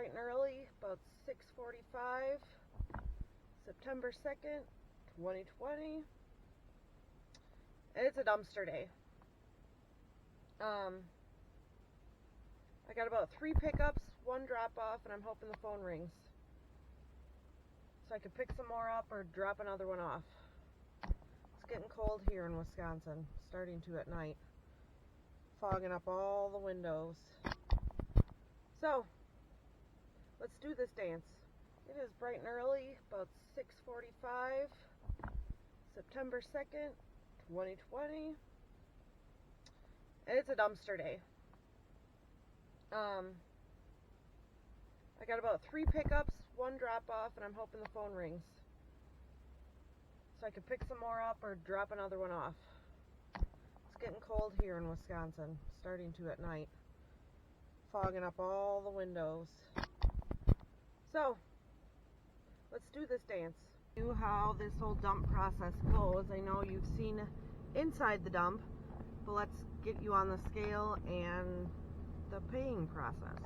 bright and early, about 6:45, September 2nd, 2020. It's a dumpster day. I got about 3 pickups, 1 drop off, and I'm hoping the phone rings so I could pick some more up or drop another one off. It's getting cold here in Wisconsin, starting to at night, fogging up all the windows. So, let's do this dance. It is bright and early, about 6:45, September 2nd, 2020. It's a dumpster day. I got about 3 pickups, 1 drop off, and I'm hoping the phone rings so I could pick some more up or drop another one off. It's getting cold here in Wisconsin, starting to at night, fogging up all the windows. So, let's do this dance. How this whole dump process goes. I know you've seen inside the dump, but let's get you on the scale and the paying process.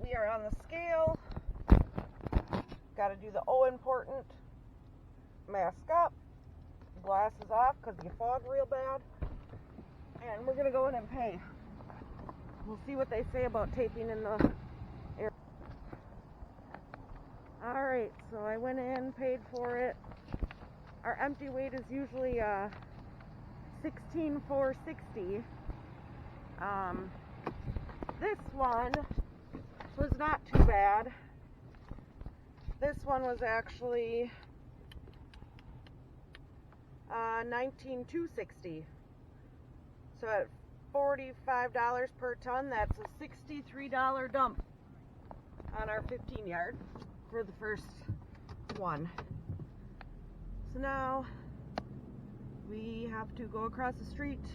We are on the scale. Got to do the important mask up, glasses off because you fog real bad, and we're gonna go in and pay. We'll see what they say about taping in the air. Alright, so I went in, paid for it. Our empty weight is usually 16,460. This one was not too bad. This one was actually 19,260. So at $45 per ton, that's a $63 dump on our 15 yard for the first one. So now we have to go across the street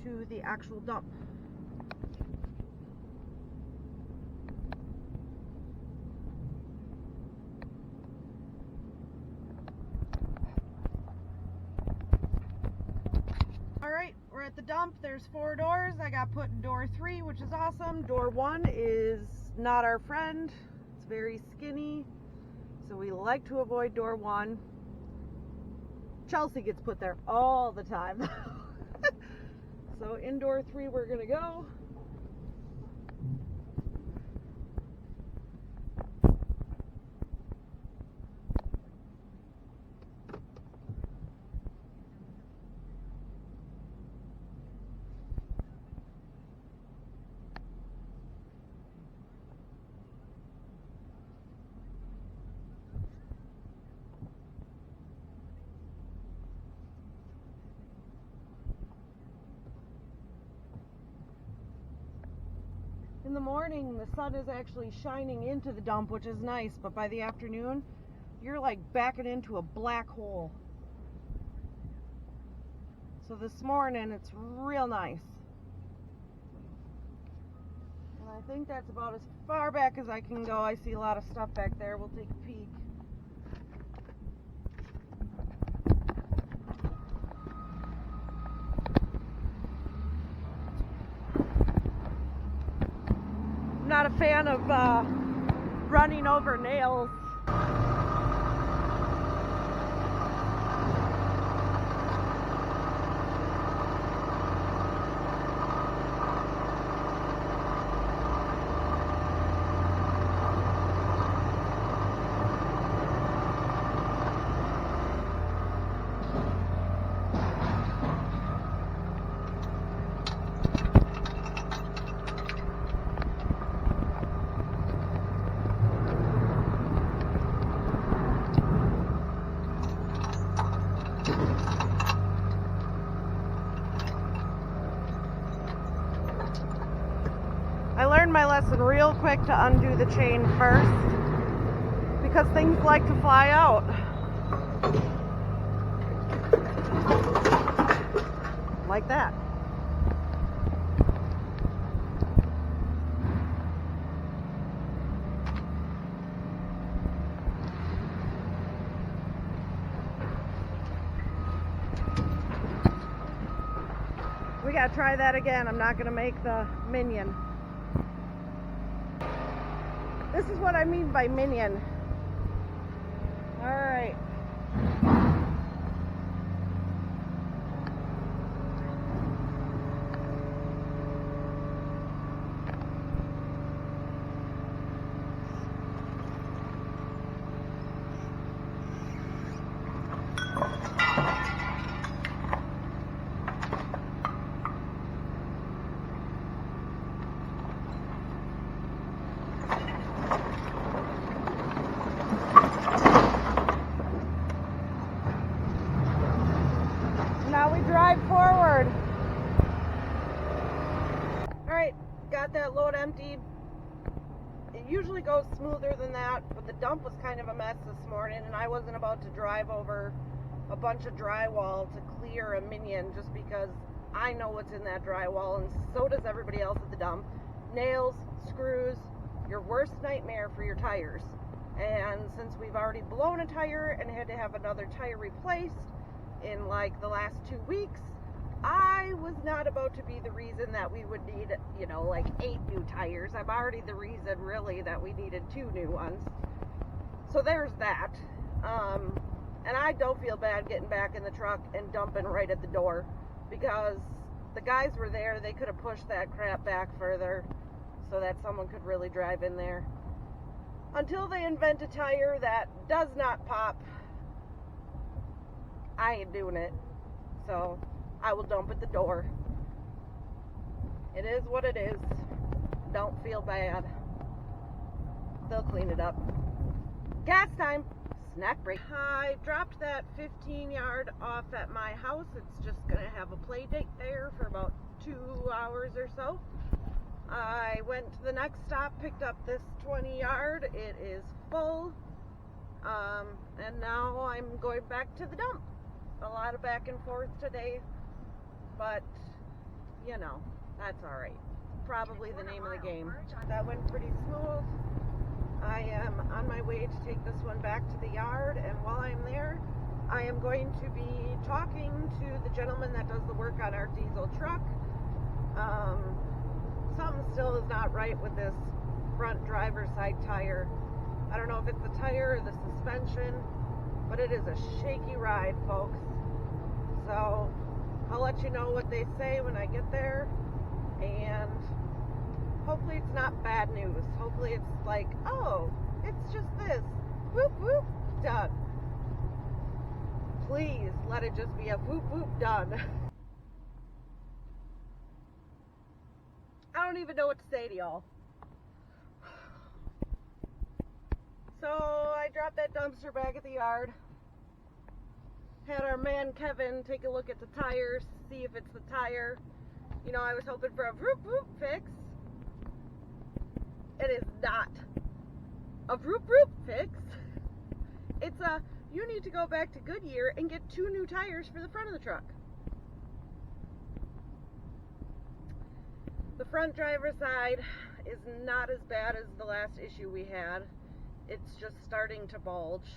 to the actual dump. Alright, we're at the dump. There's 4 doors. I got put in door 3, which is awesome. Door 1 is not our friend. It's very skinny, so we like to avoid door 1. Chelsea gets put there all the time. So in door 3 we're gonna go. In the morning, the sun is actually shining into the dump, which is nice, but by the afternoon, you're like backing into a black hole. So this morning, it's real nice. And I think that's about as far back as I can go. I see a lot of stuff back there. We'll take a peek. Not a fan of running over nails. I learned my lesson real quick to undo the chain first, because things like to fly out. Like that. We gotta try that again. I'm not gonna make the minion. This is what I mean by minion. All right. Now we drive forward. Alright, got that load emptied. It usually goes smoother than that, but the dump was kind of a mess this morning, and I wasn't about to drive over a bunch of drywall to clear a minion just because I know what's in that drywall, and so does everybody else at the dump. Nails, screws, your worst nightmare for your tires. And since we've already blown a tire and had to have another tire replaced in like the last 2 weeks, I was not about to be the reason that we would need, you know, like 8 new tires. I'm already the reason really that we needed 2 new ones. So there's that. And I don't feel bad getting back in the truck and dumping right at the door, because the guys were there. They could have pushed that crap back further so that someone could really drive in there. Until they invent a tire that does not pop, I ain't doing it. So I will dump at the door. It is what it is. Don't feel bad. They'll clean it up. Gas time. Snack break. I dropped that 15-yard off at my house. It's just going to have a play date there for about 2 hours or so. I went to the next stop, picked up this 20-yard. It is full. And now I'm going back to the dump. A lot of back and forth today, but you know, that's alright. Probably the name of the game. That went pretty smooth. I am on my way to take this one back to the yard, and while I'm there, I am going to be talking to the gentleman that does the work on our diesel truck. Something still is not right with this front driver's side tire. I don't know if it's the tire or the suspension, but it is a shaky ride, folks. So I'll let you know what they say when I get there, and hopefully it's not bad news. Hopefully it's like, oh, it's just this. Whoop, whoop, done. Please let it just be a whoop, whoop, done. I don't even know what to say to y'all. So I dropped that dumpster back at the yard. Had our man Kevin take a look at the tires, see if it's the tire. You know, I was hoping for a whoop whoop fix. It is not a whoop whoop fix. It's a, you need to go back to Goodyear and get 2 new tires for the front of the truck. The front driver's side is not as bad as the last issue we had. It's just starting to bulge.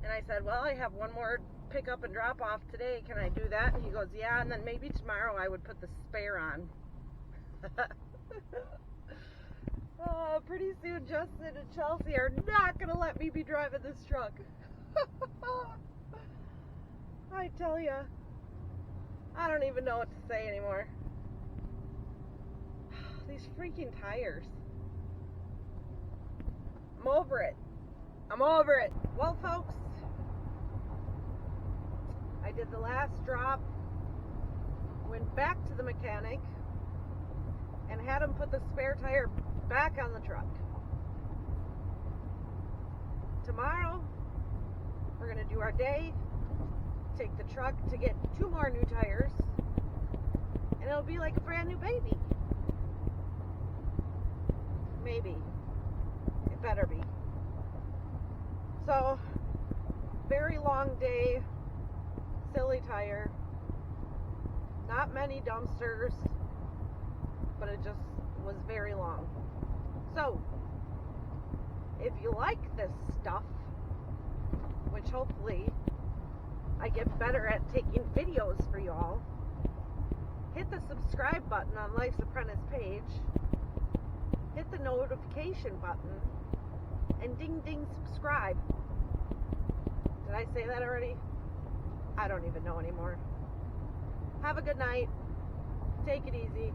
And I said, well, I have one more pick up and drop off today. Can I do that? And he goes, yeah, and then maybe tomorrow I would put the spare on. Pretty soon Justin and Chelsea are not going to let me be driving this truck. I tell ya, I don't even know what to say anymore. These freaking tires. I'm over it. I'm over it. Well, folks, I did the last drop, went back to the mechanic, and had him put the spare tire back on the truck. Tomorrow, we're going to do our day, take the truck to get 2 more new tires, and it'll be like a brand new baby. Maybe. It better be. So, very long day, silly tire, not many dumpsters, but it just was very long. So, if you like this stuff, which hopefully I get better at taking videos for y'all, hit the subscribe button on Life's Apprentice page, hit the notification button, and ding ding subscribe. Did I say that already? I don't even know anymore. Have a good night. Take it easy.